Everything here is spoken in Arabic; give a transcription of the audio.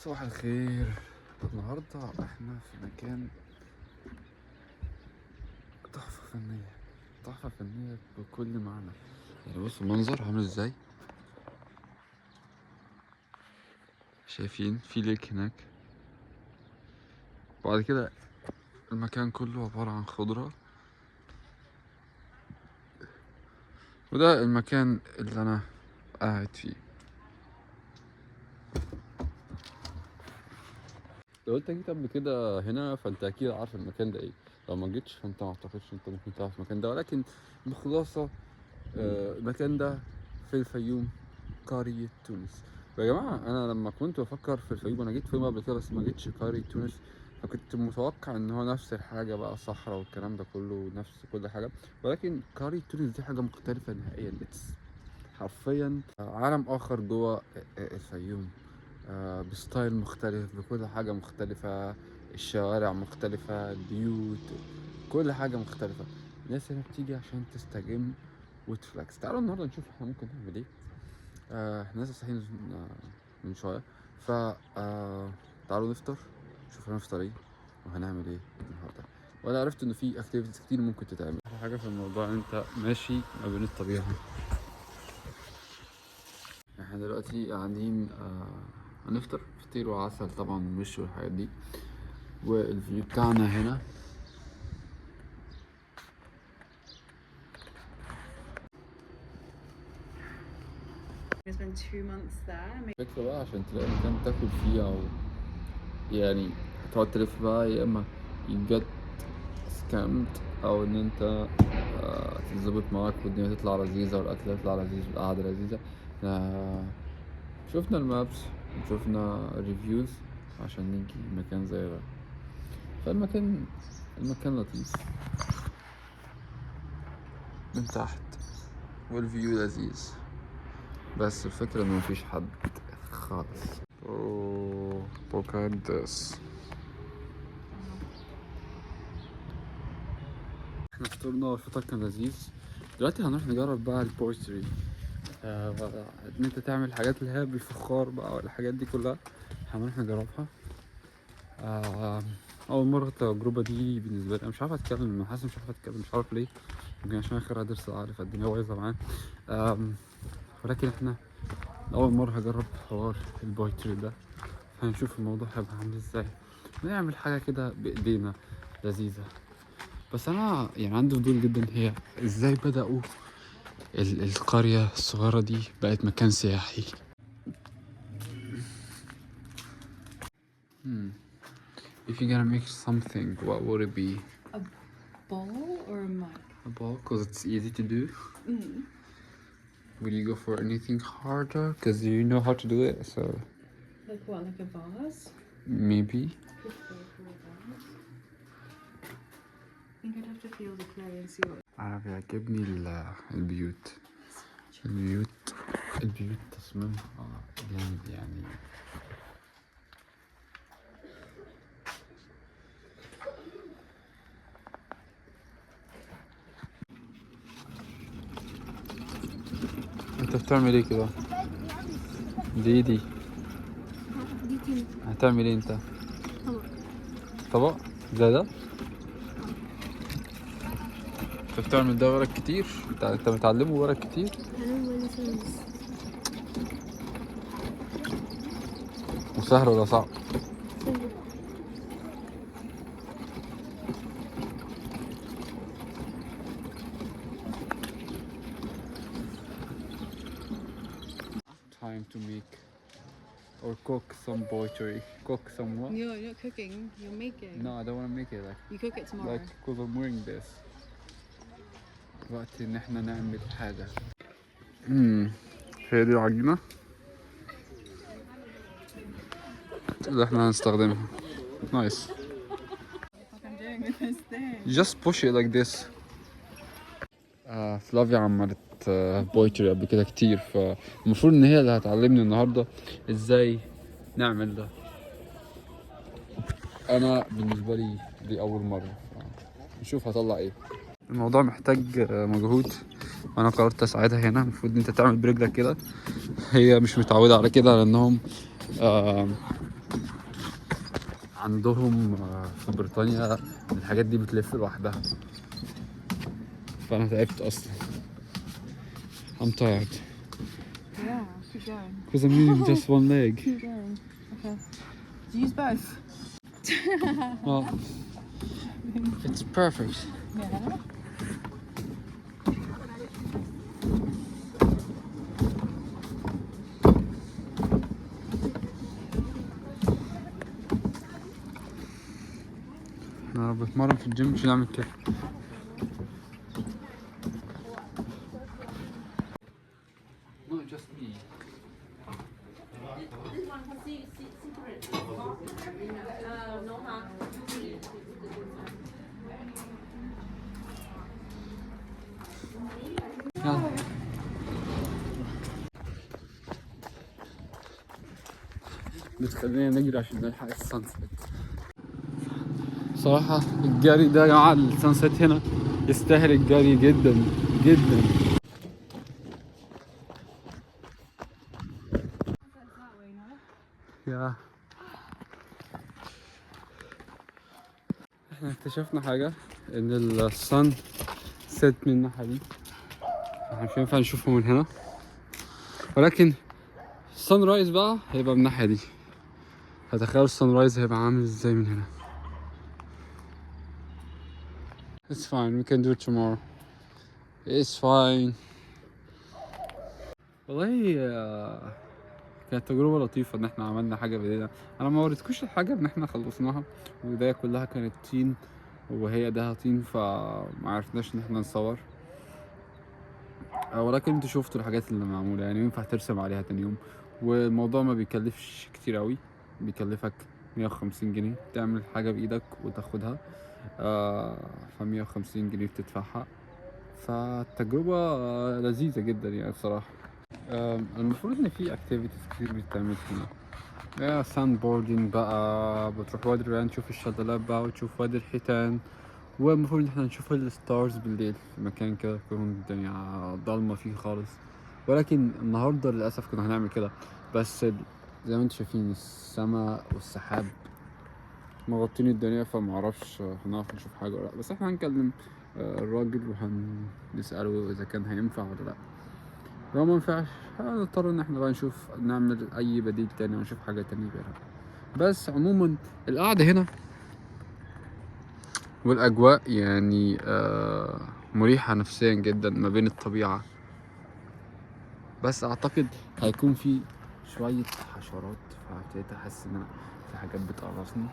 صباح الخير. النهاردة احنا في مكان تحفة فنية، تحفة فنية بكل معنى. يعني بص المنظر عامل ازاي، شايفين في ليك هناك، وبعد كده المكان كله عبارة عن خضرة. وده المكان اللي انا قاعد فيه. لو انت جيت قبل كده هنا فانت اكيد عارف المكان ده ايه، لو ما جيتش فانت ما اعتقدش انت ممكن تعرف المكان ده، ولكن بخلاصة المكان ده في الفيوم، قرية تونس. يا جماعة أنا لما كنت بفكر في الفيوم، أنا جيت فيوم قبل كده بس ما جيتش قرية تونس، فكنت متوقع إن هو نفس الحاجة بقى، صحراء والكلام ده كله نفس كل حاجة، ولكن قرية تونس دي حاجة مختلفة نهائيا. حرفيا عالم آخر جوه الفيوم، بستايل مختلف، بكل حاجة مختلفة، الشوارع مختلفة، البيوت، كل حاجة مختلفة. الناس هنا بتيجي عشان تستجم وتفلكس. تعالوا النهاردة نشوف احنا ممكن نعمل ايه. احنا لسه صاحيين من شوية، ف تعالوا نفطر، نشوف هنفطر ايه وهنعمل ايه النهاردة. وانا عرفت انه في اكتيفيتيز كتير ممكن تتعمل. احلى حاجة في الموضوع ان انت ماشي ما بين الطبيعة. احنا دلوقتي قاعدين هنفطر فطير وعسل طبعا، مش والحاجات دي، والفيو بتاعنا هنا. الفكرة بقى عشان تلاقي مكان تاكل فيه، او يعني هتقعد تلف بقى، يا اما يجت سكامد، او ان انت تتظبط معاك والدنيا تطلع لذيذة والاكل يطلع لذيذ والقعدة لذيذة. شفنا المابس وشفنا ريفيوز عشان نيجي مكان زي ده، فالمكان لطيف من تحت والفيو لذيذ، بس الفكرة انه مفيش حد خالص. اوه بوكادس. احنا فطرنا والفطار كان لذيذ. دلوقتي هنروح نجرب بقى البورتري، ان انت تعمل الحاجات اللي هي بالفخار بقى والحاجات دي كلها، هنروح نجربها. اول مرة التجربة دي بالنسبة لي. انا مش عارف اتكلم، انا حاسس مش عارف اتكلم، مش عارف ليه، يمكن عشان اخر ضرس العقل فالدنيا بايظة معايا. ولكن احنا اول مرة هجرب حوار البورتري ده، هنشوف الموضوع هيبقى عامل ازاي، نعمل حاجة كده بايدينا لذيذة. بس انا يعني عندي فضول جدا، هي ازاي بدأوا القرية الصغيرة دي بقت مكان سياحي. If you're gonna make something, what would it be? A ball or a mug? A ball, because it's easy to do. Would you go for anything harder? Because you know how to do it, so. Like what, like a vase? Maybe. Could go for a vase. I think I'd have to feel the clay and see what. أنا بيعجبني البيوت. البيوت تصميمها جامد يعني. انت بتعمل ايه كده؟ دي هتعمل ايه انت؟ طبق زي ده؟ انت بتعمل ده ورق كتير؟ انت متعلمه ورق كتير؟ وسهل ولا صعب؟ Time to make or cook some poetry. Cook some what? No, you're not cooking. You're making. No, I don't want to make it like. You cook it tomorrow. Like because I'm wearing this. وقت ان احنا نعمل حاجة. هي دي العجينة اللي احنا هنستخدمها. نايس. Just push it like this. فلافيا عملت بويتري قبل كده كتير، فالمفروض ان هي اللي هتعلمني النهارده ازاي نعمل ده. انا بالنسبه لي دي اول مره، نشوف هطلع ايه. الموضوع محتاج مجهود، وانا قررت اساعدها هنا. المفروض انت تعمل برجلك كده، هي مش متعوده على كده لانهم عندهم في بريطانيا الحاجات دي بتلف لوحدها، فأنا تعبت أصلا. I'm tired Yeah, keep going. because I'm using just one leg. Keep going. Okay. Do you use both? Well, it's perfect. Yeah. أنا بتمرن في الجيم مش نعمل كده. No, just me. يلا. بتخلينا نجري عشان نلحق السانسيت. صراحة الجري ده يا جماعة، السانسيت هنا يستاهل الجري جدا جدا. يا احنا اكتشفنا حاجة، ان الصن سيت من الناحية دي، احنا مش هينفع نشوفه من هنا، ولكن الصن رايز بقى هيبقى من الناحية دي. هتخيل الصن رايز هيبقى عامل ازاي من هنا. It's fine, we can do it tomorrow. It's fine. والله كانت تجربة لطيفة ان احنا عملنا حاجة بايدينا. انا ما وريتكوش الحاجة ان احنا خلصناها، والبداية كلها كانت طين وهي ده طين، فما عرفناش ان احنا نصور. ولكن انتوا شفتوا الحاجات اللي معمولة، يعني ينفع ترسم عليها تاني يوم، والموضوع ما بيكلفش كتير قوي، بيكلفك 150 جنيه تعمل حاجة بإيدك وتاخدها. ف150 جنيه بتدفعها، فالتجربة لذيذة جدا يعني بصراحة. المفروض ان في اكتيفيتيز كتير بتتعمل هنا، ساند بوردينج بقى، بتروح وادي الريان تشوف الشلالات بقى وتشوف وادي الحيتان، والمفروض ان احنا نشوف الستارز بالليل في مكان كده تكون الدنيا ضلمة فيه خالص. ولكن النهاردة للأسف كنا هنعمل كده، بس زي ما انتم شايفين السماء والسحاب مغطين الدنيا، فمعرفش هنعرف نشوف حاجة ولا لأ. بس احنا هنكلم الراجل وهنسأله إذا كان هينفع ولا لأ. لو ما ينفعش هنضطر ان احنا بقى نشوف نعمل اي بديل تاني ونشوف حاجة تانية غيرها. بس عموما القعدة هنا والاجواء يعني مريحة نفسيا جدا ما بين الطبيعة، بس اعتقد هيكون في شوية حشرات، فابتديت احس ان انا في حاجات بتقرصني.